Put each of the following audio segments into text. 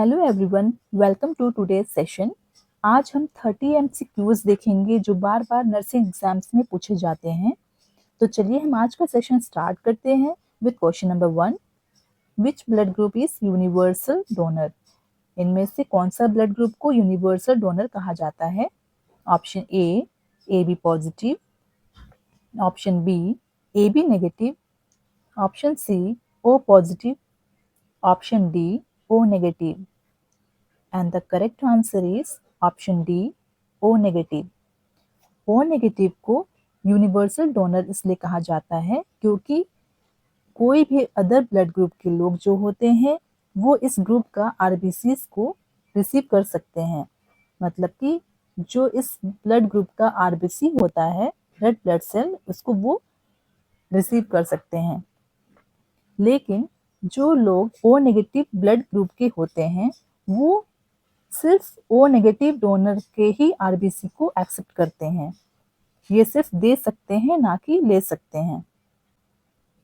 Hello everyone, welcome to today's session. आज हम 30 MCQs देखेंगे जो बार बार नर्सिंग एग्जाम्स में पूछे जाते हैं। तो चलिए हम आज का सेशन स्टार्ट करते हैं with question number 1। Which blood group is universal donor? इनमें से कौन सा ब्लड ग्रुप को यूनिवर्सल डोनर कहा जाता है? Option A B positive, option B A B negative, option C O positive, option D O negative. And the correct answer is option D, O negative. O negative को universal donor इसलिए कहा जाता है क्योंकि कोई भी अदर ब्लड ग्रुप के लोग जो होते हैं वो इस ग्रुप का आरबीसीज को रिसीव कर सकते हैं। मतलब कि जो इस ब्लड ग्रुप का आरबीसी होता है, रेड ब्लड सेल, उसको वो रिसीव कर सकते हैं। लेकिन जो लोग ओ नेगेटिव ब्लड ग्रुप के होते हैं वो सिर्फ ओ नेगेटिव डोनर के ही आरबीसी को एक्सेप्ट करते हैं। ये सिर्फ दे सकते हैं, ना कि ले सकते हैं।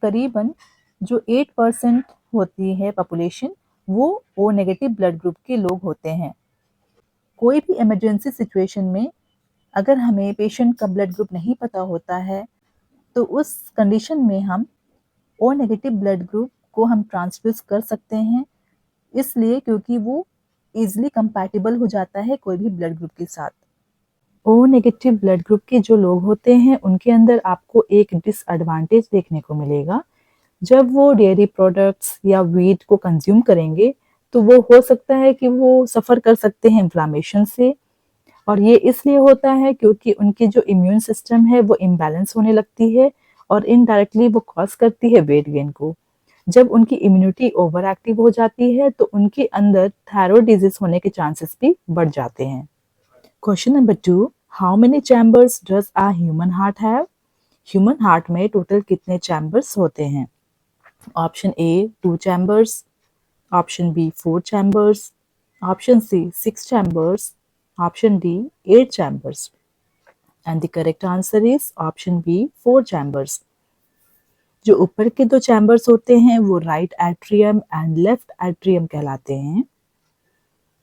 करीबन जो 8% होती है पॉपुलेशन, वो ओ नेगेटिव ब्लड ग्रुप के लोग होते हैं। कोई भी इमरजेंसी सिचुएशन में अगर हमें पेशेंट का ब्लड ग्रुप नहीं पता होता है तो उस कंडीशन में हम ओ नेगेटिव ब्लड ग्रुप को हम ट्रांसफ्यूज कर सकते हैं, इसलिए क्योंकि वो इजिली कंपैटिबल हो जाता है कोई भी ब्लड ग्रुप के साथ। ओ नेगेटिव ब्लड ग्रुप के जो लोग होते हैं उनके अंदर आपको एक डिसएडवांटेज देखने को मिलेगा। जब वो डेयरी प्रोडक्ट्स या वीट को कंज्यूम करेंगे तो वो हो सकता है कि वो सफ़र कर सकते हैं इन्फ्लामेशन से, और ये इसलिए होता है क्योंकि उनकी जो इम्यून सिस्टम है वो इम्बैलेंस होने लगती है और इनडायरेक्टली वो कॉज करती है वेट गेन को। जब उनकी इम्यूनिटी ओवर एक्टिव हो जाती है तो उनके अंदर थायराइड डिजीज होने के चांसेस भी बढ़ जाते हैं। Question number 2, how many chambers does a human heart have? Human heart में टोटल कितने चैम्बर्स होते हैं? Option A 2 chambers, option B 4 chambers, option C 6 chambers, option D 8 chambers. And the correct answer is option B 4 chambers. जो ऊपर के 2 chambers होते हैं वो right atrium and left atrium कहलाते हैं।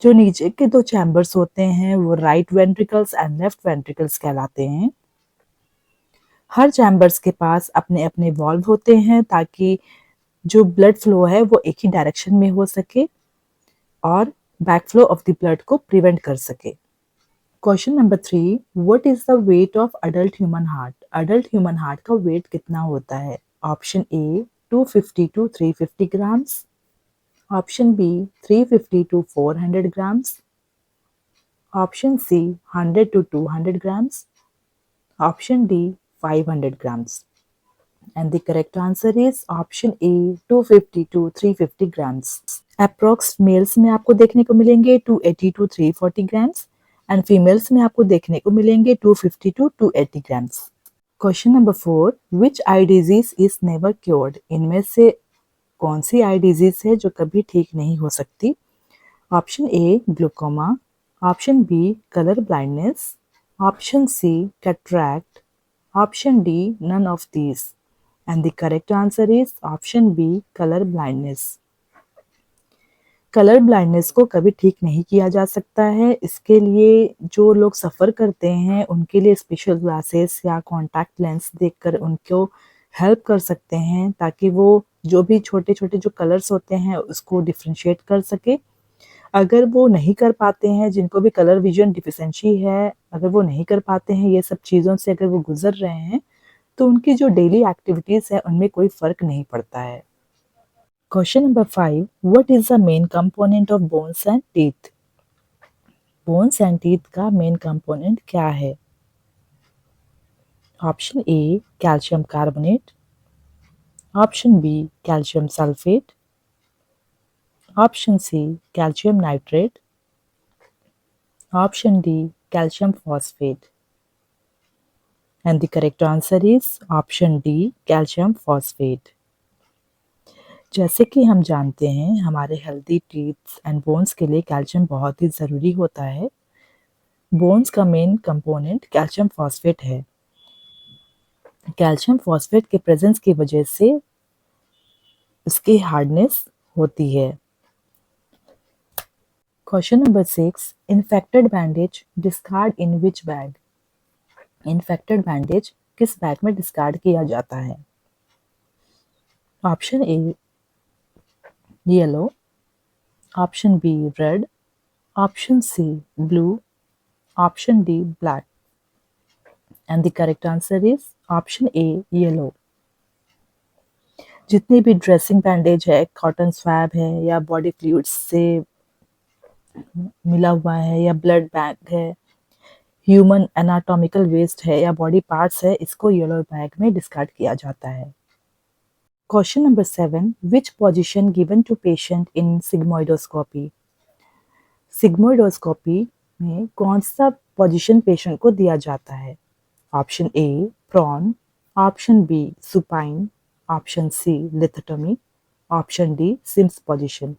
जो नीचे के 2 चैम्बर्स होते हैं वो right ventricles and left ventricles कहलाते हैं। हर चैम्बर्स के पास अपने अपने वॉल्व होते हैं ताकि जो ब्लड फ्लो है वो एक ही डायरेक्शन में हो सके और बैकफ्लो ऑफ द ब्लड को प्रिवेंट कर सके। Question number 3, what is the weight of adult human heart? Adult human heart का वेट कितना होता है? Option A 250 to 350 grams, option B 350 to 400 grams, option C 100 to 200 grams, option D 500 grams. And the correct answer is option A 250 to 350 grams. Approx mails में आपको देखने को मिलेंगे 280 to 340 grams and females में आपको देखने को मिलेंगे 250 to 280 grams. Question number 4, which eye disease is never cured? इनमें से कौन सी आई डिजीज है जो कभी ठीक नहीं हो सकती? Option A glaucoma, option B colour blindness, option C cataract, option D none of these. And the correct answer is option B color blindness. Colour blindness को कभी ठीक नहीं किया जा सकता है। इसके लिए जो लोग सफ़र करते हैं उनके लिए स्पेशल ग्लासेस या कॉन्टैक्ट लेंस देकर उनको हेल्प कर सकते हैं ताकि वो जो भी छोटे छोटे जो कलर्स होते हैं उसको डिफ्रेंशिएट कर सके। अगर वो नहीं कर पाते हैं, जिनको भी कलर विजन डिफिशेंसी है, अगर वो नहीं कर पाते हैं ये सब चीज़ों से, अगर वो गुजर रहे हैं तो उनकी जो डेली एक्टिविटीज़ है उनमें कोई फ़र्क नहीं पड़ता है। Question number 5, what is the main component of bones and teeth? Bones and teeth का मेन कंपोनेंट क्या है? Option A calcium carbonate, option B calcium sulphate, option C calcium nitrate, option D calcium phosphate. And the correct answer is option D calcium phosphate. जैसे कि हम जानते हैं हमारे healthy teeth and bones के लिए कैल्शियम बहुत ही ज़रूरी होता है। बोन्स का मेन कंपोनेंट कैल्शियम फॉस्फेट है। कैल्शियम फॉस्फेट के प्रेजेंस की वजह से उसकी हार्डनेस होती है। Question number 6, infected bandage discard in which bag? Infected bandage किस बैग में डिस्कार्ड किया जाता है? Option A yellow, option B red, option C blue, option D black, and the correct answer is option A yellow. जितने भी dressing bandage है, cotton swab है या बॉडी फ्लूइड्स से मिला हुआ है या ब्लड बैग है, ह्यूमन एनाटॉमिकल वेस्ट है या बॉडी पार्ट्स है, इसको येलो बैग में डिस्कार्ड किया जाता है। Question number 7, which position given to patient in sigmoidoscopy? Sigmoidoscopy में कौन सा पोजीशन पेशेंट को दिया जाता है? Option A prone, option B supine, option C lithotomy, option D Sims position,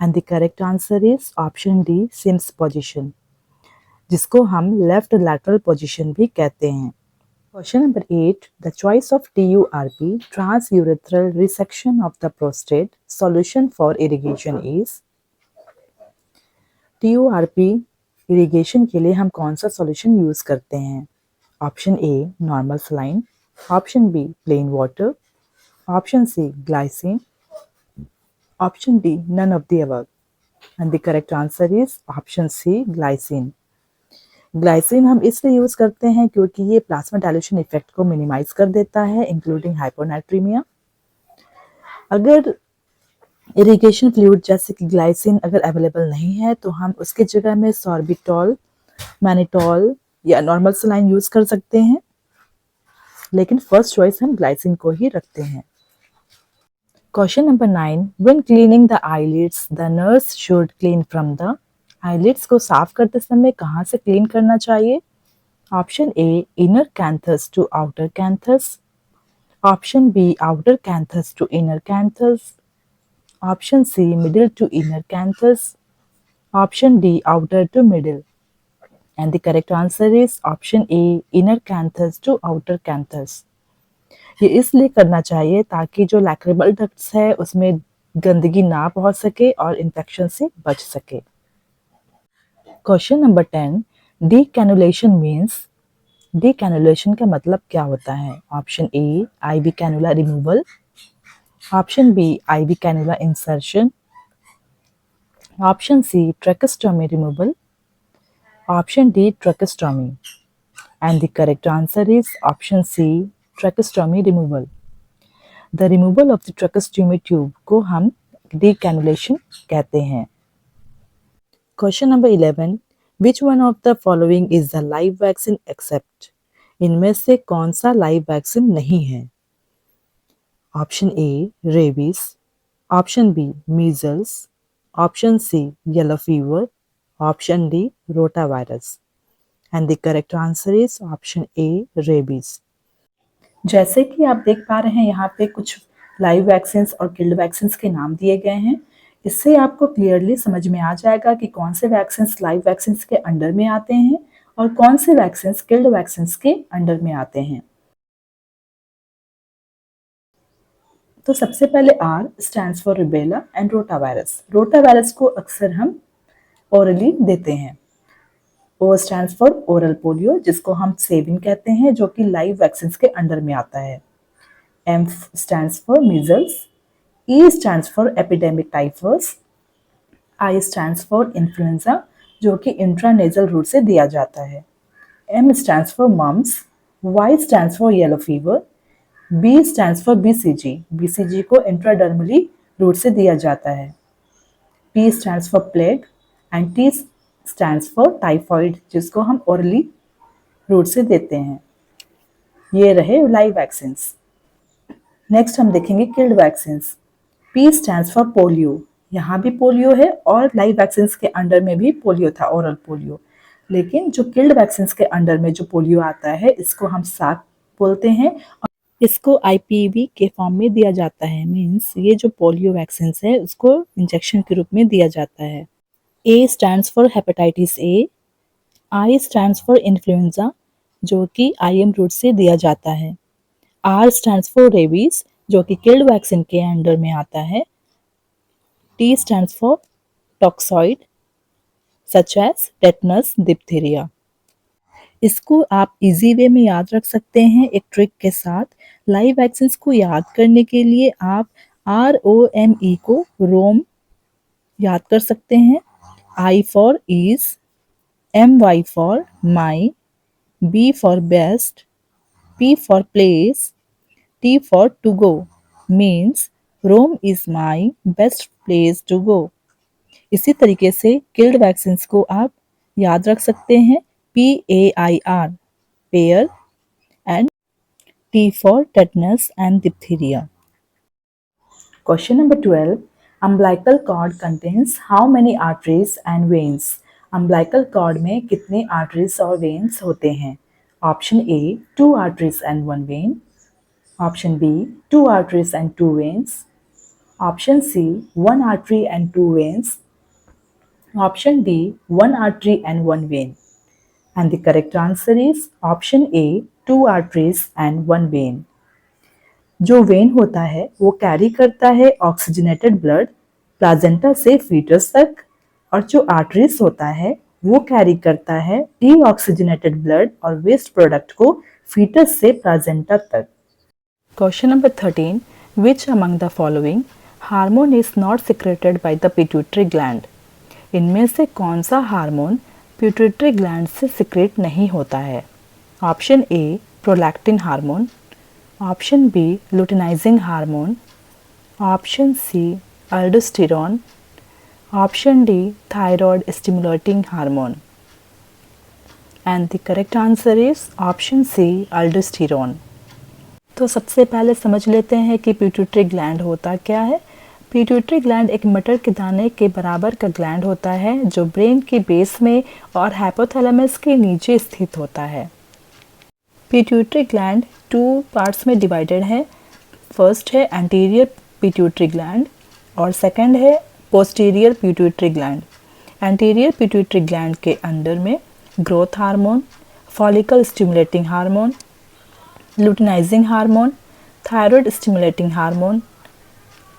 and the correct answer is option D Sims position, जिसको हम left lateral position भी कहते हैं। Question number 8, the choice of TURP transurethral resection of the prostate solution for irrigation is? TURP irrigation के लिए हम कौन सा सॉल्यूशन यूज करते हैं? Option A normal saline, option B plain water, option C glycine, option D none of the above, and the correct answer is option C glycine. Glycine हम इसलिए use करते हैं क्योंकि ये प्लाज्मा डायल्यूशन इफेक्ट को minimise कर देता है, इंक्लूडिंग हाइपोनाइट्रीमिया। अगर इरिगेशन फ्लूइड जैसे कि ग्लाइसिन अगर अवेलेबल नहीं है तो हम उसके जगह में सॉर्बिटॉल, मैनिटॉल या नॉर्मल सलाइन यूज कर सकते हैं, लेकिन फर्स्ट चॉइस हम ग्लाइसिन को ही रखते हैं। Question number 9, when cleaning the eyelids the nurse should clean from the? Eyelids को साफ करते समय कहाँ से क्लीन करना चाहिए? Option A inner canthus to outer canthus, option B outer canthus to inner canthus, option C middle to inner canthus, option D outer to middle, and the correct answer is option A inner canthus to outer canthus. ये इसलिए करना चाहिए ताकि जो lacrimal ducts है उसमें गंदगी ना पहुंच सके और इन्फेक्शन से बच सके। Question number 10, decannulation means? Decannulation का मतलब क्या होता है? Option A IV cannula removal, option B IV cannula insertion, option C tracheostomy removal, option D tracheostomy, and the correct answer is option C tracheostomy removal. The removal of the tracheostomy tube को हम decannulation कहते हैं। Question number 11, which one of the following is the live vaccine except? इनमें से कौन सा live vaccine नहीं है? Option A rabies, option B measles, option C yellow fever, option D rota virus, and the correct answer is option A rabies. जैसे कि आप देख पा रहे हैं यहाँ पे कुछ लाइव वैक्सीन्स और किल्ड वैक्सीन्स के नाम दिए गए हैं। इससे आपको क्लियरली समझ में आ जाएगा कि कौन से वैक्सीन्स लाइव वैक्सीन्स के अंडर में आते हैं और कौन से वैक्सीन्स किल्ड वैक्सीन्स के अंडर में आते हैं। तो सबसे पहले R stands for rubella and rota virus. Rota virus को अक्सर हम ओरली देते हैं। O stands for oral polio, जिसको हम सेविन कहते हैं, जो कि लाइव वैक्सीन्स के अंडर में आता है। M stands for measles, E stands for epidemic typhus, I stands for influenza, जो कि इंट्रानेजल रूट से दिया जाता है। M stands for mumps, Y stands for yellow fever, B stands for BCG, BCG को इंट्राडर्मली रूट से दिया जाता है। P stands for plague and T stands for typhoid, जिसको हम ओरली रूट से देते हैं। ये रहे लाइव वैक्सीन्स। नेक्स्ट हम देखेंगे killed vaccines. P stands for polio, यहाँ भी पोलियो है और लाइव वैक्सीन्स के अंडर में भी पोलियो था, ओरल पोलियो। लेकिन जो किल्ड वैक्सीन्स के अंडर में जो पोलियो आता है, इसको हम साक बोलते हैं और इसको IPV के फॉर्म में दिया जाता है। मीन्स ये जो पोलियो वैक्सीन्स है उसको इंजेक्शन के रूप में दिया जाता है। ए stands for hepatitis A, I stands for influenza, जो कि IM रूट से दिया जाता है। आर स्टैंड्स फॉर रेबीज, जो कि किल्ड वैक्सीन के अंडर में आता है। T stands for toxoid such as tetanus, diphtheria. इसको आप इजी वे में याद रख सकते हैं एक ट्रिक के साथ। लाइव वैक्सीन्स को याद करने के लिए आप ROME को रोम याद कर सकते हैं। I for is, MY for my, B for best, P for place, T for to go means Rome is my best place to go. इसी तरीके से किल्ड वैक्सीन्स को आप याद रख सकते हैं PAIR pair and T for tetanus and diphtheria. Question number 12. Umbilical cord contains how many arteries and veins? Umbilical cord में कितने arteries और veins होते हैं? Option A 2 arteries and 1 vein. Option B 2 arteries and 2 veins. Option C 1 artery and 2 veins. Option D 1 artery and 1 vein. And the correct answer is option A 2 arteries and 1 vein. जो when होता है वो carry करता है oxygenated blood प्लाजेंटा से foetus तक, और जो आर्टरीज होता है वो कैरी करता है डीऑक्सीजनेटेड ब्लड और वेस्ट प्रोडक्ट को फीटस से प्लाजेंटा तक। Question number 13. Which among the following hormone is not secreted by the pituitary gland? इनमें से कौन सा हार्मोन पिट्यूटरी ग्लैंड से सिक्रेट नहीं होता है? Option A prolactin hormone, option B luteinizing hormone, option C aldosterone, option D thyroid stimulating hormone. And the correct answer is option C aldosterone. तो सबसे पहले समझ लेते हैं कि पिट्यूटरी ग्लैंड होता क्या है। पिट्यूटरी ग्लैंड एक मटर के दाने के बराबर का ग्लैंड होता है जो ब्रेन के बेस में और हाइपोथैलेमस के नीचे स्थित होता है। पिट्यूटरी ग्लैंड 2 पार्ट्स में डिवाइडेड है। फर्स्ट है एंटीरियर पिट्यूटरी ग्लैंड और सेकंड है posterior pituitary gland. Anterior pituitary gland के अंदर में growth hormone, follicle stimulating hormone, luteinizing hormone, thyroid stimulating hormone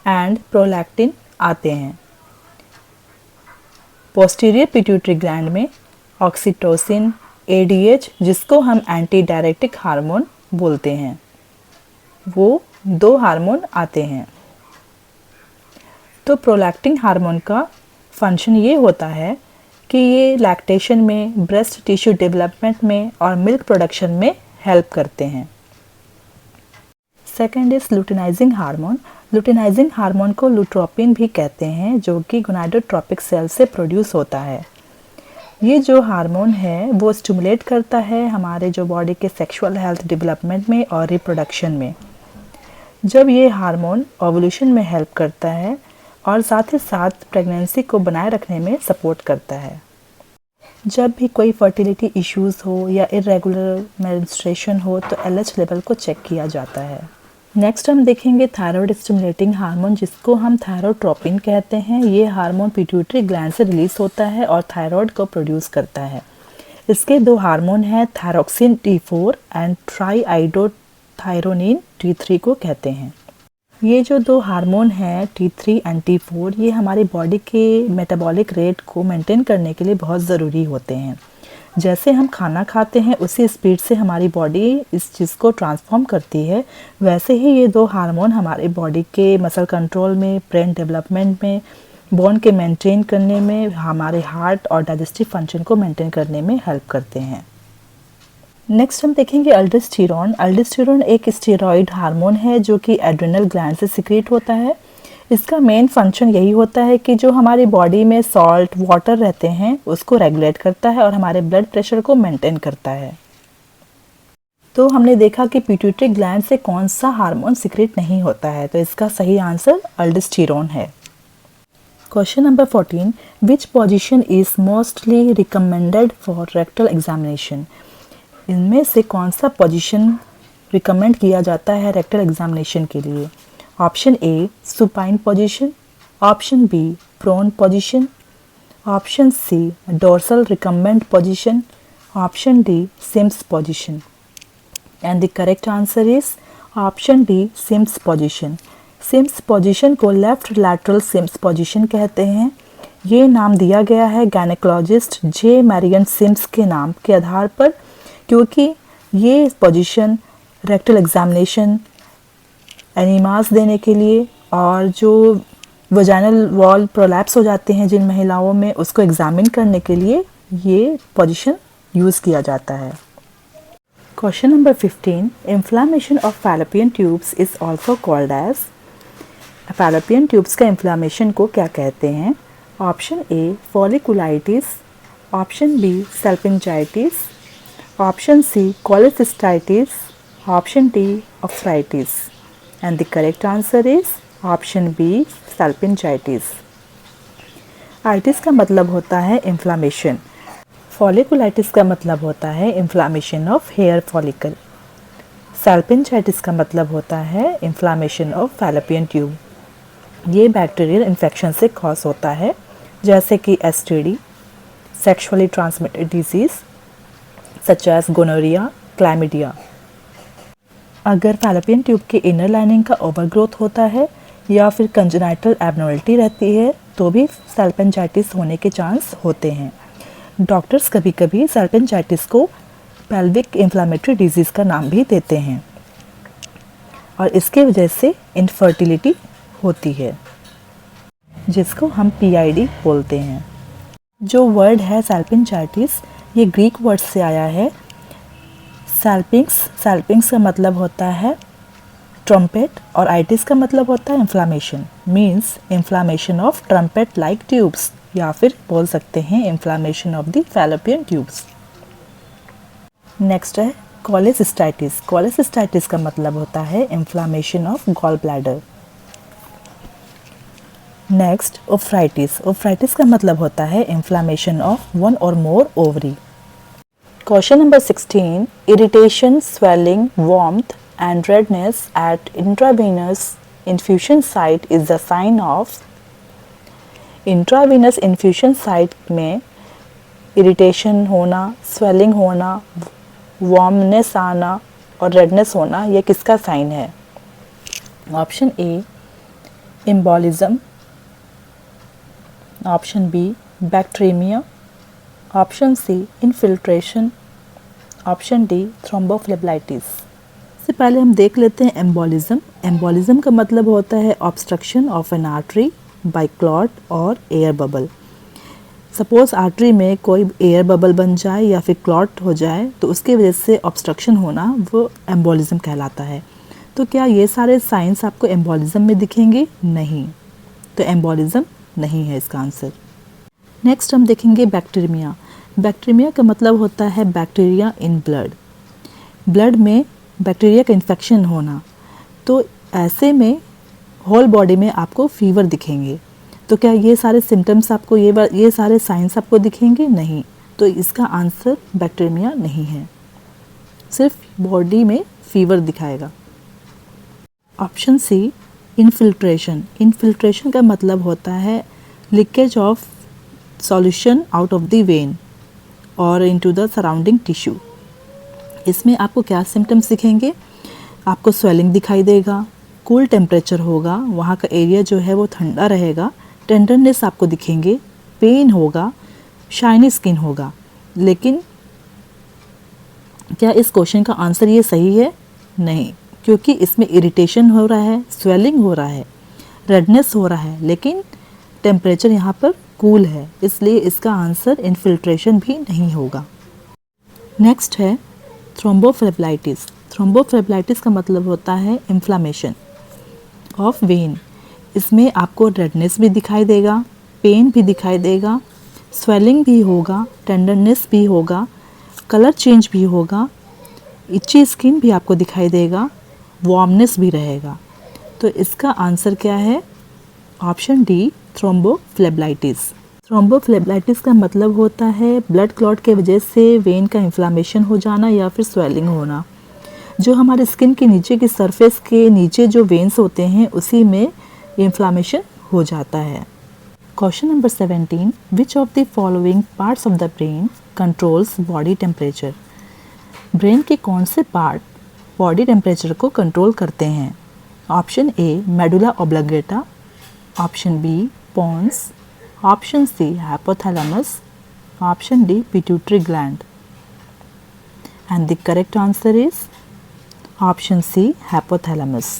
and prolactin आते हैं। पोस्टीरियर पिट्यूटरी ग्लैंड में ऑक्सीटोसिन, ADH जिसको हम एंटी डायरेक्टिक हार्मोन बोलते हैं, वो 2 हार्मोन आते हैं। तो प्रोलैक्टिन हार्मोन का फंक्शन ये होता है कि ये लैक्टेशन में, ब्रेस्ट टिश्यू डेवलपमेंट में और मिल्क प्रोडक्शन में हेल्प करते हैं। Second is luteinizing hormone. Luteinizing hormone को लुट्रोपिन भी कहते हैं जो कि गोनाडोट्रोपिक सेल से प्रोड्यूस होता है। ये जो हार्मोन है वो स्टिमुलेट करता है हमारे जो बॉडी के सेक्सुअल हेल्थ डेवलपमेंट में और रिप्रोडक्शन में। जब ये हार्मोन ओवुलेशन में हेल्प करता है और साथ ही साथ प्रेगनेंसी को बनाए रखने में सपोर्ट करता है। जब भी कोई फर्टिलिटी इश्यूज़ हो या इरेगुलर मेंस्ट्रुएशन हो तो LH लेवल को चेक किया जाता है। नेक्स्ट हम देखेंगे थायराइड स्टिमुलेटिंग हार्मोन जिसको हम थायरोट्रोपिन कहते हैं। ये हार्मोन पिट्यूटरी ग्लैंड से रिलीज होता है और थायराइड को प्रोड्यूस करता है। इसके 2 हार्मोन हैं, thyroxine T4 and triiodothyronine T3 को कहते हैं। ये जो 2 हार्मोन हैं T3 एंड T4 ये हमारी बॉडी के मेटाबॉलिक रेट को मेंटेन करने के लिए बहुत ज़रूरी होते हैं। जैसे हम खाना खाते हैं उसी स्पीड से हमारी बॉडी इस चीज़ को ट्रांसफॉर्म करती है, वैसे ही ये 2 हार्मोन हमारे बॉडी के मसल कंट्रोल में, ब्रेन डेवलपमेंट में, बोन के मेंटेन करने में, हमारे हार्ट और डाइजेस्टिव फंक्शन को मेंटेन करने में हेल्प करते हैं। नेक्स्ट हम देखेंगे अल्डोस्टेरॉन। अल्डोस्टेरॉन एक स्टेरॉइड हार्मोन है जो कि एड्रेनल ग्लैंड से सिक्रेट होता है। इसका मेन फंक्शन यही होता है कि जो हमारी बॉडी में सॉल्ट, वाटर रहते हैं उसको रेगुलेट करता है और हमारे ब्लड प्रेशर को मेंटेन करता है। तो हमने देखा कि पिट्यूटरी ग्लैंड से कौन सा हार्मोन सिक्रेट नहीं होता है, तो इसका सही आंसर अल्डोस्टेरॉन है। Question number 14. Which position is mostly recommended for rectal examination? इनमें से कौन सा पोजीशन रिकमेंड किया जाता है रेक्टल एग्जामिनेशन के लिए? Option A supine position, option B prone position, option C dorsal recumbent position, option D Sims position. And the correct answer is option D Sims position. Sims position को left lateral Sims position कहते हैं। ये नाम दिया गया है gynaecologist जे Marrion CIMS के नाम के आधार पर, क्योंकि ये पोजीशन रेक्टल एग्जामिनेशन, एनीमास देने के लिए और जो वजाइनल वॉल प्रोलैप्स हो जाते हैं जिन महिलाओं में, उसको एग्जामिन करने के लिए ये पोजीशन यूज़ किया जाता है। Question number 15, inflammation of fallopian tubes is also called as. Fallopian tubes का इन्फ्लामेशन को क्या कहते हैं? Option A folliculitis, option B salpingitis, option C cholecystitis, option D arthritis. And the correct answer is option B salpingitis. Itis का मतलब होता है inflammation, folliculitis का मतलब होता है inflammation of hair follicle, salpingitis का मतलब होता है इन्फ्लामेशन ऑफ फैलोपियन ट्यूब। ये बैक्टीरियल इन्फेक्शन से कॉज होता है, जैसे कि STD, sexually transmitted disease such as gonorrhoea, chlamydia. अगर फैलोपियन ट्यूब के इनर लाइनिंग का ओवरग्रोथ होता है या फिर कंजेनाइटल एबनॉर्मलिटी रहती है तो भी सल्पिंजाइटिस होने के चांस होते हैं। डॉक्टर्स कभी कभी सल्पिंजाइटिस को पेल्विक इन्फ्लामेटरी डिजीज़ का नाम भी देते हैं और इसके वजह से इनफर्टिलिटी होती है, जिसको हम PID बोलते हैं। जो वर्ड है सल्पिंजाइटिस, ये ग्रीक वर्ड से आया है सल्पिंग्स का मतलब होता है ट्रम्पेट और आइटिस का मतलब होता है inflammation, means inflammation of trumpet like tubes, या फिर बोल सकते हैं inflammation of the fallopian tubes. Next है कोलेसिस्टाइटिस। कोलेसिस्टाइटिस का मतलब होता है inflammation of gall bladder. Next oophoritis. Oophoritis का मतलब होता है inflammation of one or more ovary. Question number 16, irritation, swelling, warmth and redness at intravenous infusion site is the sign of. Intravenous infusion site में irritation होना, swelling होना, warmness आना और redness होना, यह किसका साइन है? Option A embolism, option B bacteria, option C infiltration, option D thrombophlebitis. से पहले हम देख लेते हैं एम्बोलिज्म। एम्बोलिज्म का मतलब होता है obstruction of an artery by clot और एयर बबल। सपोज आर्टरी में कोई एयर बबल बन जाए या फिर क्लॉट हो जाए तो उसकी वजह से ऑब्स्ट्रक्शन होना वो एम्बोलिज्म कहलाता है। तो क्या ये सारे साइंस आपको एम्बोलिज्म में दिखेंगे? नहीं, तो एम्बोलिज्म नहीं है इसका आंसर। नेक्स्ट हम देखेंगे बैक्टीरिया। बैक्टीरिया का मतलब होता है बैक्टीरिया इन ब्लड। ब्लड में बैक्टीरिया का इन्फेक्शन होना, तो ऐसे में होल बॉडी में आपको फीवर दिखेंगे। तो क्या ये सारे सिम्टम्स आपको, ये सारे साइंस आपको दिखेंगे? नहीं, तो इसका आंसर बैक्टीरिया नहीं है, सिर्फ बॉडी में फीवर दिखाएगा। Option C infiltration. इन्फिल्ट्रेशन का मतलब होता है leakage of solution out of the when और इनटू द सराउंडिंग टिश्यू। इसमें आपको क्या सिम्टम्स दिखेंगे? आपको स्वेलिंग दिखाई देगा, कूल टेम्परेचर होगा, वहाँ का एरिया जो है वो ठंडा रहेगा, टेंडरनेस आपको दिखेंगे, पेन होगा, शाइनी स्किन होगा। लेकिन क्या इस क्वेश्चन का आंसर ये सही है? नहीं, क्योंकि इसमें इरिटेशन हो रहा है, स्वेलिंग हो रहा है, रेडनेस हो रहा है, लेकिन टेम्परेचर यहाँ पर कूल है, इसलिए इसका आंसर इन्फिल्ट्रेशन भी नहीं होगा। नेक्स्ट है थ्रोम्बोफ्लेबिलिटिस। थ्रोम्बोफ्लेबिलिटिस का मतलब होता है इन्फ्लामेशन ऑफ वेन। इसमें आपको रेडनेस भी दिखाई देगा, पेन भी दिखाई देगा, स्वेलिंग भी होगा, टेंडरनेस भी होगा, कलर चेंज भी होगा, इची स्किन भी आपको दिखाई देगा, वार्मनेस भी रहेगा। तो इसका आंसर क्या है? Option D थ्रोम्बोफ्लेबिलिटिस। थ्रोम्बोफ्लेबिलिटिस का मतलब होता है ब्लड क्लॉट के वजह से वेन का इन्फ्लामेशन हो जाना या फिर स्वेलिंग होना। जो हमारे स्किन के नीचे की सरफेस के नीचे जो वेन्स होते हैं उसी में इन्फ्लामेशन हो जाता है। Question number 17, which of the following parts of the brain controls body temperature. Brain के कौन से पार्ट बॉडी टेम्परेचर को कंट्रोल करते हैं? Option A medulla oblongata, option B pons, option C hypothalamus, option D pituitary gland, and the correct answer is option C hypothalamus।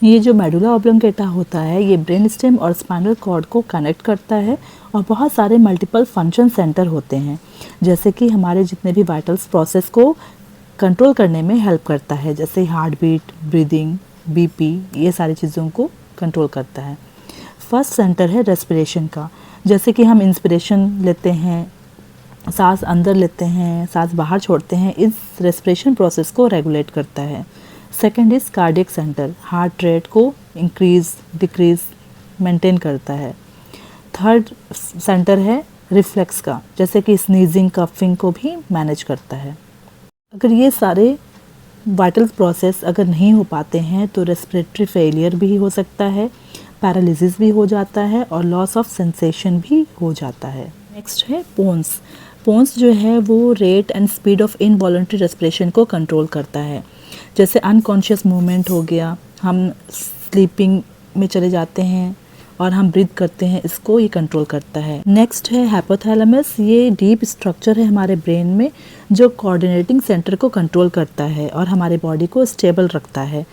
ये जो medulla oblongata होता है ये ब्रेन स्टेम और स्पाइनल कॉर्ड को कनेक्ट करता है और बहुत सारे मल्टीपल फंक्शन सेंटर होते हैं, जैसे कि हमारे जितने भी वाइटल्स प्रोसेस को कंट्रोल करने में हेल्प करता है, जैसे हार्ट बीट, ब्रीदिंग, बीपी, ये सारी चीज़ों को कंट्रोल करता है। फर्स्ट सेंटर है रेस्पिरेशन का, जैसे कि हम इंस्पिरेशन लेते हैं, सांस अंदर लेते हैं, सांस बाहर छोड़ते हैं, इस रेस्पिरेशन प्रोसेस को रेगुलेट करता है। Second is cardiac centre, heart rate को इंक्रीज डिक्रीज मेंटेन करता है। थर्ड सेंटर है रिफ्लेक्स का, जैसे कि स्नीजिंग कफिंग को भी मैनेज करता है। अगर ये सारे वाइटल प्रोसेस अगर नहीं हो पाते हैं तो रेस्पिरेटरी फेलियर भी हो सकता है, पैरालिसिस भी हो जाता है और लॉस ऑफ सेंसेशन भी हो जाता है। नेक्स्ट है पोन्स। पोन्स जो है वो rate and speed of involuntary respiration को कंट्रोल करता है, जैसे अनकॉन्शियस मूवमेंट हो गया, हम स्लीपिंग में चले जाते हैं और हम ब्रीथ करते हैं, इसको ये कंट्रोल करता है। नेक्स्ट है हाइपोथैलेमस, ये डीप स्ट्रक्चर है हमारे ब्रेन में जो कोऑर्डिनेटिंग सेंटर को कंट्रोल करता है और हमारे बॉडी को स्टेबल रखता है,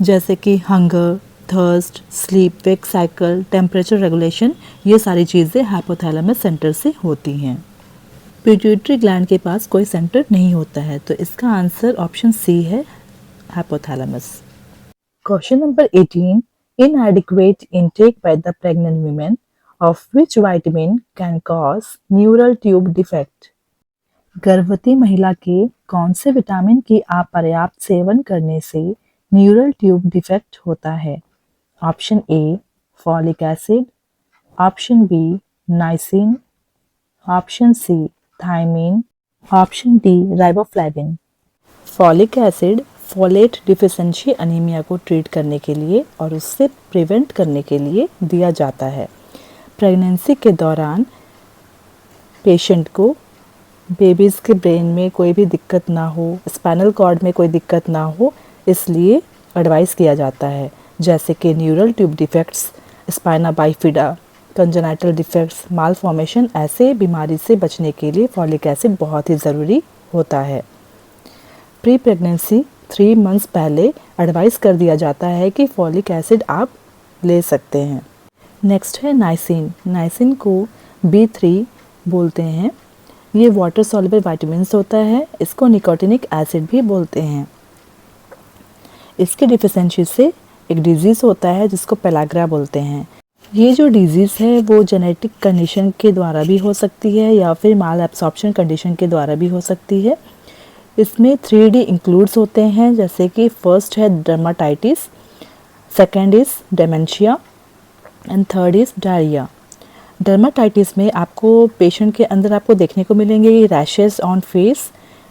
जैसे कि hunger, thirst, sleep wake cycle, temperature regulation, ये सारी चीज़ें हाइपोथैलेमस सेंटर से होती हैं। पिट्यूटरी ग्लैंड के पास कोई सेंटर नहीं होता है, तो इसका आंसर ऑप्शन सी है, hypothalamus. Question number 18. Inadequate intake by the pregnant women of which vitamin can cause neural tube defect? गर्भवती महिला के कौन से विटामिन की अपर्याप्त सेवन करने से न्यूरल ट्यूब डिफेक्ट होता है? Option A folic acid, option B niacin, option C thiamine, option D riboflavin. Folic acid folate deficiency anaemia को ट्रीट करने के लिए और उससे प्रिवेंट करने के लिए दिया जाता है। प्रेगनेंसी के दौरान पेशेंट को बेबीज़ के ब्रेन में कोई भी दिक्कत ना हो, स्पाइनल कॉर्ड में कोई दिक्कत ना हो, इसलिए एडवाइस किया जाता है, जैसे कि neural tube defects, spina bifida, congenital defects, malformation, ऐसे बीमारी से बचने के लिए फॉलिक एसिड बहुत ही ज़रूरी होता है। प्री प्रेगनेंसी 3 मंथ्स पहले एडवाइस कर दिया जाता है कि फॉलिक एसिड आप ले सकते हैं। नेक्स्ट है नाइसिन। नाइसिन को B3 बोलते हैं, ये वाटर सॉल्युबल विटामिन्स होता है, इसको निकोटिनिक एसिड भी बोलते हैं। इसके डिफिशिएंसी से एक डिजीज़ होता है जिसको पेलाग्रा बोलते हैं। ये जो डिजीज़ है वो जेनेटिक कंडीशन के द्वारा भी हो सकती है या फिर माल एब्सॉर्प्शन कंडीशन के द्वारा भी हो सकती है। इसमें 3D इंक्लूड्स होते हैं, जैसे कि फर्स्ट है dermatitis, second is dementia and third is diarrhoea. Dermatitis में आपको पेशेंट के अंदर आपको देखने को मिलेंगे rashes on face,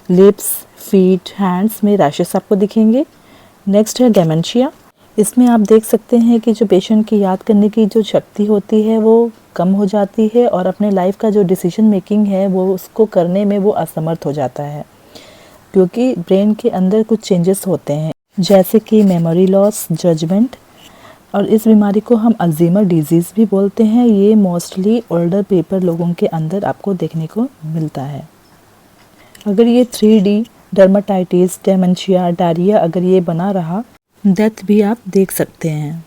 lips, feet, hands में रैशेस आपको दिखेंगे। नेक्स्ट है डेमेंशिया, इसमें आप देख सकते हैं कि जो पेशेंट की याद करने की जो शक्ति होती है वो कम हो जाती है और अपने लाइफ का जो डिसीजन मेकिंग है वो उसको करने में वो असमर्थ हो जाता है, क्योंकि ब्रेन के अंदर कुछ चेंजेस होते हैं, जैसे कि मेमोरी लॉस, जजमेंट, और इस बीमारी को हम अल्जीमर डिजीज़ भी बोलते हैं। ये मोस्टली ओल्डर पीपल लोगों के अंदर आपको देखने को मिलता है। अगर ये 3D डर्माटाइटिस, डेमेंशिया, डायरिया अगर ये बना रहा, डेथ भी आप देख सकते हैं।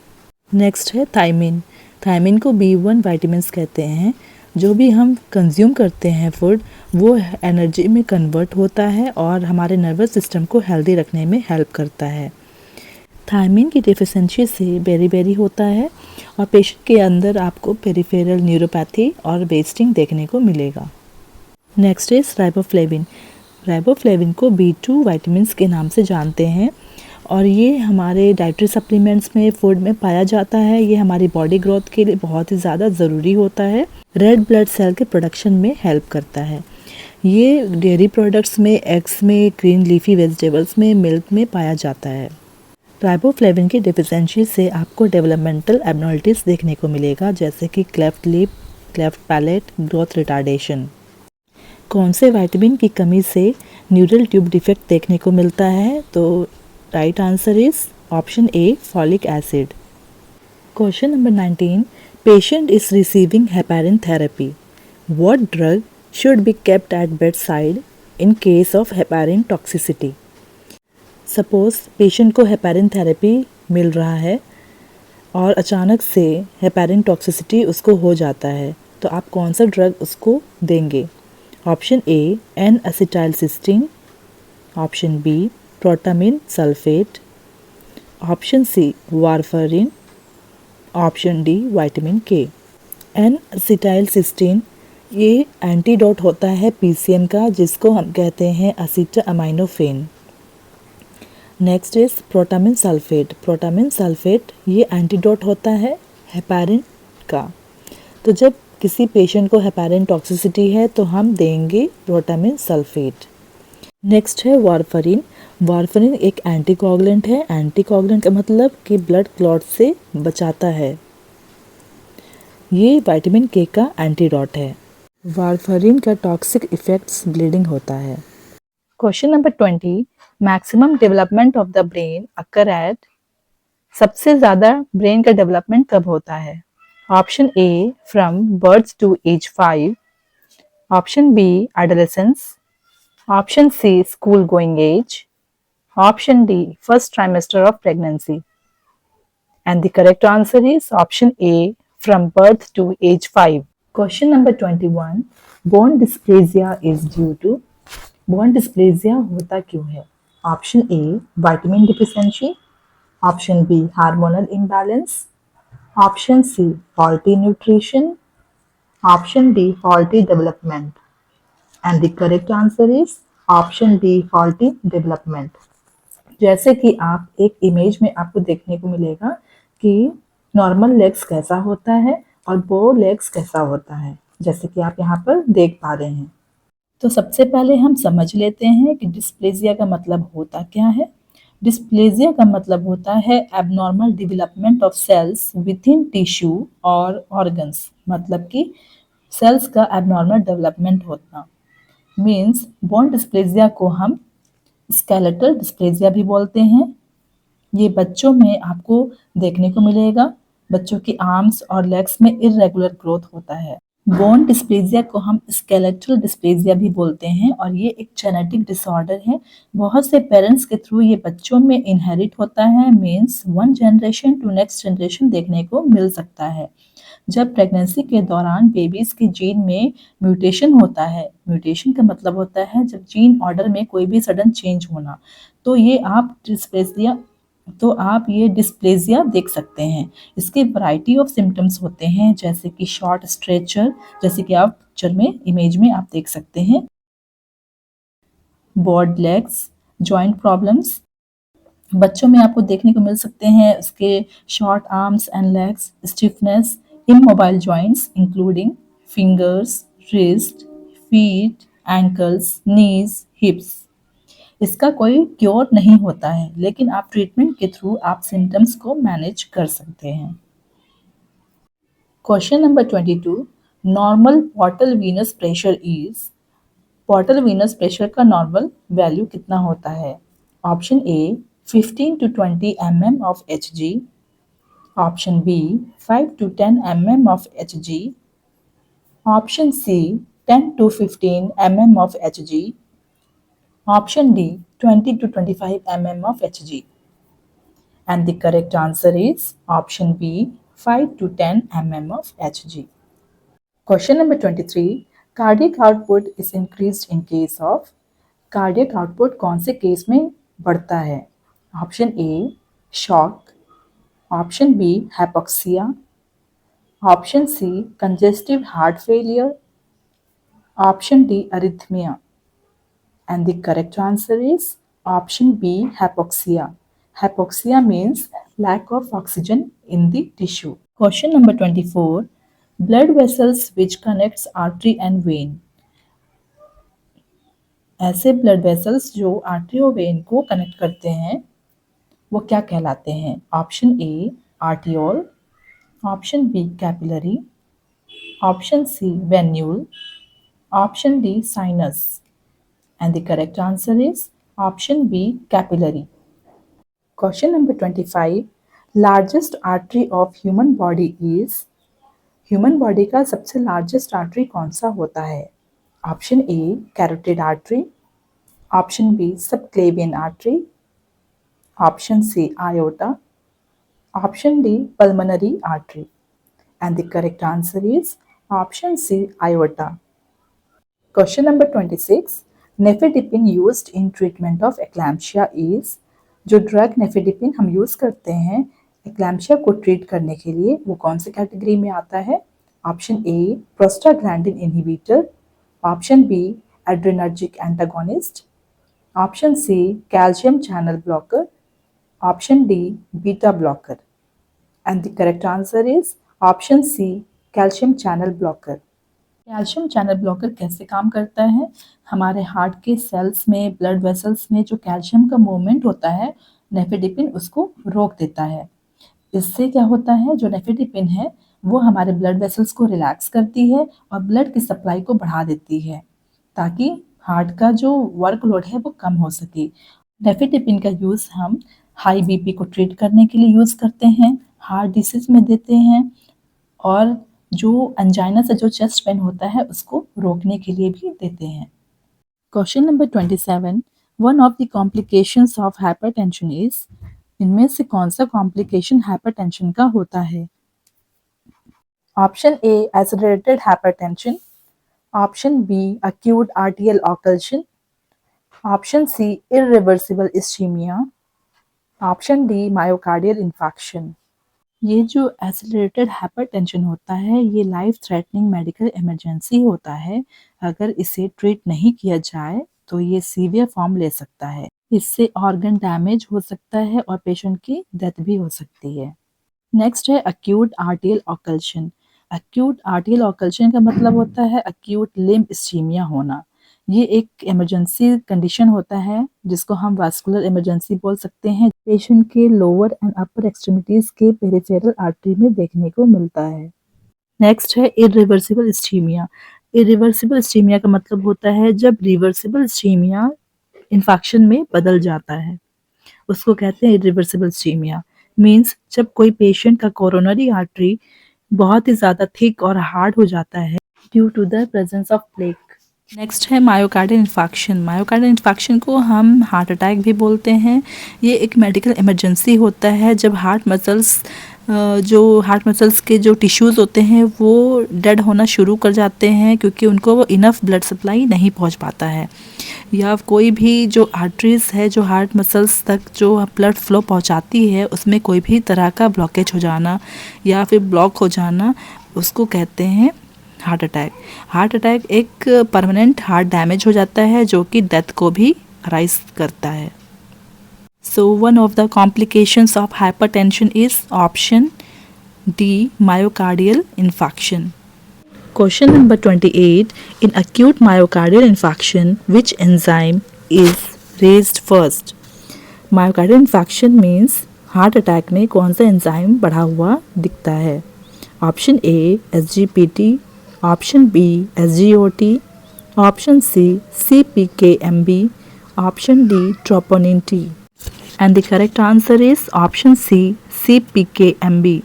नेक्स्ट है थायमीन। थायमीन को B1 विटामिन्स कहते हैं। जो भी हम कंज्यूम करते हैं फूड वो एनर्जी में कन्वर्ट होता है और हमारे नर्वस सिस्टम को हेल्दी रखने में हेल्प करता है। थायमीन की डिफिशिएंसी से बेरी होता है और पेशेंट के अंदर आपको पेरिफेरल न्यूरोपैथी और वेस्टिंग देखने को मिलेगा। Next is riboflavin. राइबोफ्लेविन को B2 विटामिन्स के नाम से जानते हैं और ये हमारे डाइटरी सप्लीमेंट्स में, फूड में पाया जाता है। ये हमारी बॉडी ग्रोथ के लिए बहुत ही ज़्यादा ज़रूरी होता है। रेड ब्लड सेल के प्रोडक्शन में हेल्प करता है। ये डेयरी प्रोडक्ट्स में, एग्स में, ग्रीन लीफी वेजिटेबल्स में, मिल्क में पाया जाता है। राइबोफ्लेविन की डिफिशिएंसी से आपको डेवलपमेंटल एबनॉर्मलिटीज़ देखने को मिलेगा, जैसे कि cleft lip, cleft palate, growth retardation. कौन से विटामिन की कमी से न्यूरल ट्यूब डिफेक्ट देखने को मिलता है? तो right answer is option A folic acid. Question number 19, Patient is receiving heparin therapy. What drug should be kept at bedside in case of heparin toxicity? Suppose patient को heparin therapy मिल रहा है और अचानक से हेपारिन टॉक्सिसिटी उसको हो जाता है, तो आप कौन सा ड्रग उसको देंगे? Option A N acetylcysteine, option B protamine sulphate, option C warfarin, option D vitamin K. N acetylcysteine ये एंटीडोट होता है पीसीएम का, जिसको हम कहते हैं acetaminophen. Next is protamine sulphate. Protamine sulphate ये एंटीडोट होता है हेपारिन का। तो जब किसी पेशेंट को हेपारिन टॉक्सिसिटी है तो हम देंगे प्रोटामिन सल्फेट। नेक्स्ट है वारफरिन। वारफरिन एक एंटीकोगुलेंट है। एंटीकोगुलेंट का मतलब कि ब्लड क्लॉट से बचाता है। ये विटामिन के का एंटीडोट है। वारफरिन का टॉक्सिक इफेक्ट्स ब्लीडिंग होता है। Question number 20, maximum development of the brain occur at, सबसे ज्यादा ब्रेन का डेवलपमेंट कब होता है? Option A from birth to age 5, option B adolescence, option C school going age, option D first trimester of pregnancy. And the correct answer is option A from birth to age 5। Question number 21, bone dysplasia is due to, bone dysplasia होता क्यों है? Option A vitamin deficiency, option B hormonal imbalance, option C faulty nutrition, option D faulty development. And the correct answer is option D faulty development. जैसे कि आप एक image में आपको देखने को मिलेगा कि नॉर्मल लेग्स कैसा होता है और बो लेग्स कैसा होता है, जैसे कि आप यहाँ पर देख पा रहे हैं। तो सबसे पहले हम समझ लेते हैं कि डिस्प्लेजिया का मतलब होता क्या है। डिस्प्लेजिया का मतलब होता है abnormal development of cells within tissue और ऑर्गन्स, मतलब कि सेल्स का एबनॉर्मल डेवलपमेंट होता। मीन्स बोन डिस्प्लेजिया को हम स्केलेटल डिस्प्लेजिया भी बोलते हैं। ये बच्चों में आपको देखने को मिलेगा। बच्चों की आर्म्स और लेग्स में इरेगुलर ग्रोथ होता है। बोन डिस्प्लेजिया को हम स्केलेटल डिस्प्लेजिया भी बोलते हैं और ये एक जेनेटिक डिसऑर्डर है। बहुत से पेरेंट्स के थ्रू ये बच्चों में इनहेरिट होता है। Means one generation to next generation देखने को मिल सकता है। जब प्रेगनेंसी के दौरान बेबीज के जीन में म्यूटेशन होता है, म्यूटेशन का मतलब होता है जब जीन ऑर्डर में कोई भी सडन चेंज होना, तो आप ये डिस्प्लेजिया देख सकते हैं। इसके वैरायटी ऑफ सिम्टम्स होते हैं, जैसे कि शॉर्ट स्ट्रेचर, जैसे कि आप पिक्चर में इमेज में आप देख सकते हैं, बॉड लेग्स, जॉइंट प्रॉब्लम्स बच्चों में आपको देखने को मिल सकते हैं। उसके short arms and legs, stiffness, immobile joints including fingers, wrist, feet, ankles, नीज, हिप्स। इसका कोई क्योर नहीं होता है, लेकिन आप ट्रीटमेंट के थ्रू आप सिम्टम्स को मैनेज कर सकते हैं। Question number 22, normal portal Venus pressure is, portal Venus pressure का नॉर्मल वैल्यू कितना होता है? Option A 15 to 20 mm of Hg, option B 5 to 10 mm of Hg, option C 10 to 15 mm of Hg, option D 20 to 25 mm of Hg. And the correct answer is option B 5 to 10 mm of Hg. Question number 23, cardiac output is increased in case of, cardiac output कौन से case में बढ़ता है? Option A shock, option B hypoxia, option C congestive heart failure, option D arrhythmia. And the correct answer is option B hypoxia. Hypoxia means lack of oxygen in the tissue. Question number 24, blood vessels which connects artery and vein, ऐसे blood vessels जो artery और vein को connect करते हैं वो क्या कहलाते हैं? Option A arteriole, option B capillary, option C venule, option D sinus. And the correct answer is option B capillary. Question number 25, largest artery of human body is, human body का सबसे largest artery कौन सा होता है? Option A carotid artery, option B subclavian artery, option C aorta, option D pulmonary artery. And the correct answer is option C, aorta. Question number 26. Nifedipine used in treatment of eclampsia is, जो drug नेफेडिपिन हम use करते हैं एक्लैम्पशिया को treat करने के लिए, वो कौन सी कैटेगरी में आता है? Option A prostaglandin inhibitor, option B adrenergic antagonist, option C calcium channel blocker, option D beta blocker. And the correct answer is option C calcium channel blocker. Calcium channel blocker कैसे काम करता है? हमारे heart के sales में, blood vessels में जो calcium का मूवमेंट होता है, नेफेडिपिन उसको रोक देता है. इससे क्या होता है, जो नेफेडिपिन है वो हमारे ब्लड वेसल्स को रिलैक्स करती है और ब्लड की सप्लाई को बढ़ा देती है ताकि हार्ट का जो वर्कलोड है वो कम हो सके. नेफेडिपिन का यूज़ हम हाई बीपी को ट्रीट करने के लिए यूज़ करते हैं, हार्ट डिसीज में देते हैं और जो अंजाइना से जो चेस्ट पेन होता है उसको रोकने के लिए भी देते हैं. Question number 27. One of the complications of hypertension is, इनमें से कौन सा कॉम्प्लिकेशन हाइपरटेंशन का होता है? Option A accelerated hypertension, option B acute arterial occlusion, option C irreversible ischemia, option D myocardial infection. ये जो एक्सेलरेटेड हाइपरटेंशन होता है ये लाइफ थ्रेटनिंग मेडिकल इमरजेंसी होता है. अगर इसे ट्रीट नहीं किया जाए तो ये सीवियर फॉर्म ले सकता है. इससे ऑर्गन डैमेज हो सकता है और पेशेंट की डेथ भी हो सकती है. नेक्स्ट है अक्यूट आर्टियल ऑकल्शन. अक्यूट आर्टियल ऑकल्शन का मतलब होता है अक्यूट लिम्ब इस्कीमिया होना. ये एक इमरजेंसी कंडीशन होता है जिसको हम वास्कुलर इमरजेंसी बोल सकते हैं. पेशेंट के लोअर एंड अपर एक्सट्रीमिटीज के पेरिफेरल आर्टरी में देखने को मिलता है. नेक्स्ट है इरिवर्सिबल इस्कीमिया. इरिवर्सिबल इस्कीमिया का मतलब होता है जब रिवर्सिबल इस्कीमिया इन्फेक्शन में बदल जाता है, उसको कहते हैं इरिवर्सिबल इस्कीमिया. मीन्स जब कोई पेशेंट का कोरोनरी आर्टरी बहुत ही ज़्यादा थिक और हार्ड हो जाता है due to the presence of plaque. Next है मायोकार्डियल इन्फेक्शन. मायोकार्डियल इन्फेक्शन को हम हार्ट अटैक भी बोलते हैं. ये एक मेडिकल इमरजेंसी होता है जब हार्ट मसल्स के जो टिश्यूज़ होते हैं वो डेड होना शुरू कर जाते हैं क्योंकि उनको इनफ ब्लड सप्लाई नहीं पहुंच पाता है, या कोई भी जो आर्टरीज़ है जो हार्ट मसल्स तक जो ब्लड फ्लो पहुंचाती है उसमें कोई भी तरह का ब्लॉकेज हो जाना या फिर ब्लॉक हो जाना, उसको कहते हैं हार्ट अटैक. हार्ट अटैक एक परमानेंट हार्ट डैमेज हो जाता है जो कि डेथ को भी राइज करता है. So one of the complications of hypertension is option D myocardial infection. Question number 28. In acute myocardial infarction, which enzyme is raised first? Myocardial infarction means heart attack में कौन सा एंजाइम बढ़ा हुआ दिखता है? Option A SGPT, option B SGOT, option C CPKMB, option D troponin T. And the correct answer is option C CPKMB.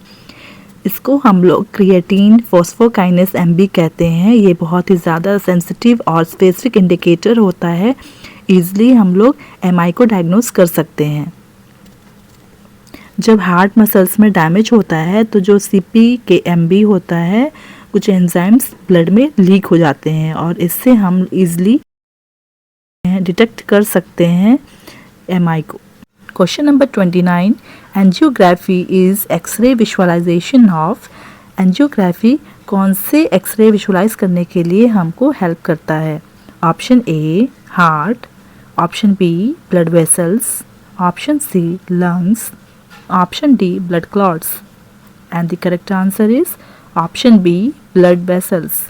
इसको हम लोग क्रिएटिन फॉस्फोकाइनेस एमबी कहते हैं. ये बहुत ही ज़्यादा सेंसिटिव और स्पेसिफिक इंडिकेटर होता है. ईज़िली हम लोग एमआई को डायग्नोस कर सकते हैं. जब हार्ट मसल्स में डैमेज होता है तो जो CPKMB होता है, कुछ एंजाइम्स ब्लड में लीक हो जाते हैं और इससे हम ईज़िली डिटेक्ट कर सकते हैं एमआई को. Question number 29. Angiography is X-ray visualization of. Angiography कौन से एक्सरे विजुलाइज करने के लिए हमको हेल्प करता है? Option A heart, option B blood vessels, option C lungs, option D blood clots. And the correct answer is option B blood vessels.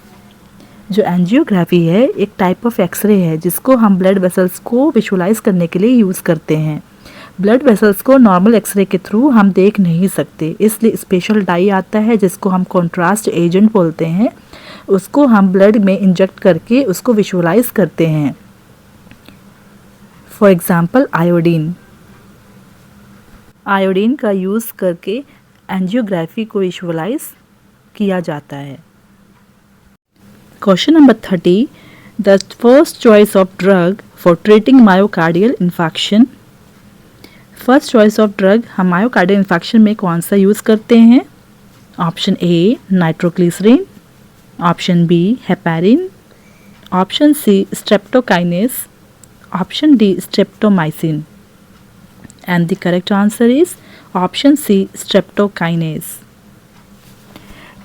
जो angiography है एक टाइप ऑफ एक्सरे है जिसको हम ब्लड वेसल्स को विजुलाइज करने के लिए यूज़ करते हैं. ब्लड वेसल्स को नॉर्मल एक्सरे के थ्रू हम देख नहीं सकते, इसलिए स्पेशल डाई आता है जिसको हम कॉन्ट्रास्ट एजेंट बोलते हैं. उसको हम ब्लड में इंजेक्ट करके उसको विजुलाइज करते हैं. For example iodine. आयोडीन का यूज़ करके एंजियोग्राफी को विजुलाइज किया जाता है। Question number 30, the first choice of drug for treating myocardial infection. First choice of drug हम मायोकार्डियल इन्फेक्शन में कौन सा यूज़ करते हैं? Option A nitroglycerin, option B heparin, option C streptokinase, option D streptomycin. And the correct answer is option C streptokinase.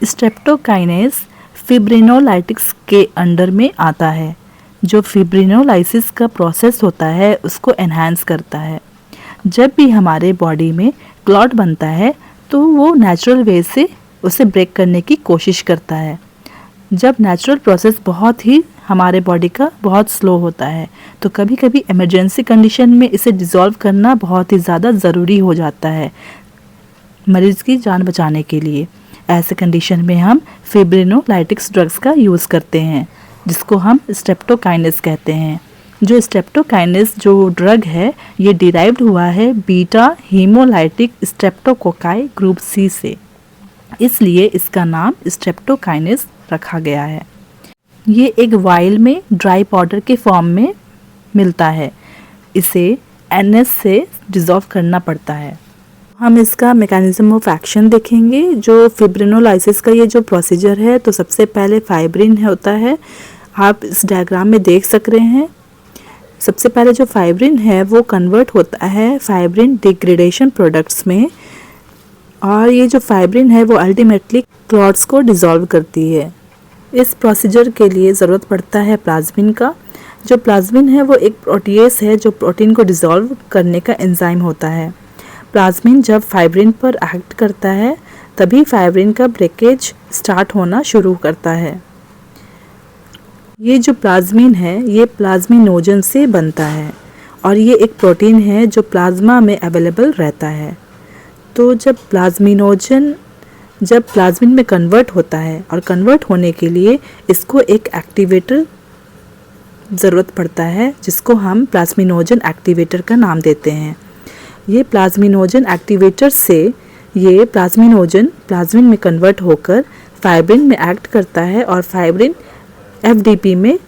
Streptokinase fibrinolytics के under में आता है, जो फिब्रिनोलाइसिस का प्रोसेस होता है उसको एनहांस करता है। जब भी हमारे बॉडी में क्लॉट बनता है तो वो नेचुरल वे से उसे ब्रेक करने की कोशिश करता है। जब नेचुरल प्रोसेस बहुत ही हमारे बॉडी का बहुत स्लो होता है तो कभी कभी इमरजेंसी कंडीशन में इसे डिसॉल्व करना बहुत ही ज़्यादा ज़रूरी हो जाता है मरीज़ की जान बचाने के लिए। ऐसे कंडीशन में हम फिब्रिनोलाइटिक्स ड्रग्स का यूज़ करते हैं, जिसको हम स्ट्रेप्टोकाइनेस कहते हैं। जो स्ट्रेप्टोकाइनेस जो ड्रग है ये डिराइव्ड हुआ है beta haemolytic streptococci group C से, इसलिए इसका नाम स्ट्रेप्टोकाइनेस रखा गया है। ये एक वाइल में ड्राई पाउडर के फॉर्म में मिलता है, इसे एनएस से डिज़ोल्व करना पड़ता है। हम इसका मैकेनिज्म ऑफ एक्शन देखेंगे। जो फिब्रिनोलाइसिस का ये जो प्रोसीजर है तो सबसे पहले फाइब्रिन होता है, आप इस डायग्राम में देख सक रहे हैं। सबसे पहले जो फाइब्रिन है वो कन्वर्ट होता है फाइब्रिन डिग्रेडेशन प्रोडक्ट्स में, और ये जो फाइब्रिन है वो अल्टीमेटली क्लॉट्स को डिसॉल्व करती है। इस प्रोसीजर के लिए ज़रूरत पड़ता है प्लाज्मिन का। जो प्लाज्मिन है वो एक प्रोटीएस है जो प्रोटीन को डिसॉल्व करने का एंजाइम होता है। प्लाज्मिन जब फाइब्रिन पर एक्ट करता है तभी फाइब्रिन का ब्रेकेज स्टार्ट होना शुरू करता है। ये जो प्लाज्मिन है ये प्लाज्मिनोजन से बनता है और ये एक प्रोटीन है जो प्लाज्मा में अवेलेबल रहता है। तो जब प्लाज्मिन में कन्वर्ट होता है और कन्वर्ट होने के लिए इसको एक एक्टिवेटर ज़रूरत पड़ता है, जिसको हम प्लाज्मिनोजन एक्टिवेटर का नाम देते हैं। ये प्लाज्मिनोजन एक्टिवेटर से ये प्लाज्मिनोजन प्लाज्मिन में कन्वर्ट होकर फाइब्रिन में एक्ट करता है और फाइब्रिन एफडीपी में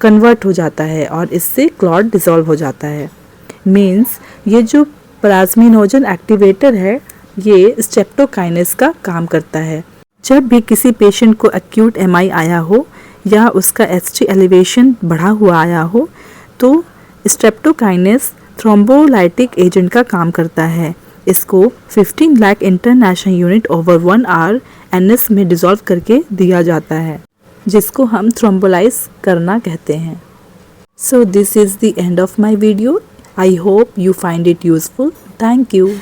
कन्वर्ट हो जाता है और इससे क्लॉट डिसॉल्व हो जाता है। मीन्स ये जो प्लाज्मिनोजन एक्टिवेटर है ये स्ट्रेप्टोकाइनेस का काम करता है। जब भी किसी पेशेंट को एक्यूट एमआई आया हो या उसका एसटी एलिवेशन बढ़ा हुआ आया हो तो स्ट्रेप्टोकाइनेस थ्रोम्बोलाइटिक एजेंट का काम करता है। इसको 15 lakh international unit over 1 hour NS में डिसॉल्व करके दिया जाता है, जिसको हम थ्रोम्बोलाइज करना कहते हैं। So this is the end of my video. I hope you find it useful. Thank you.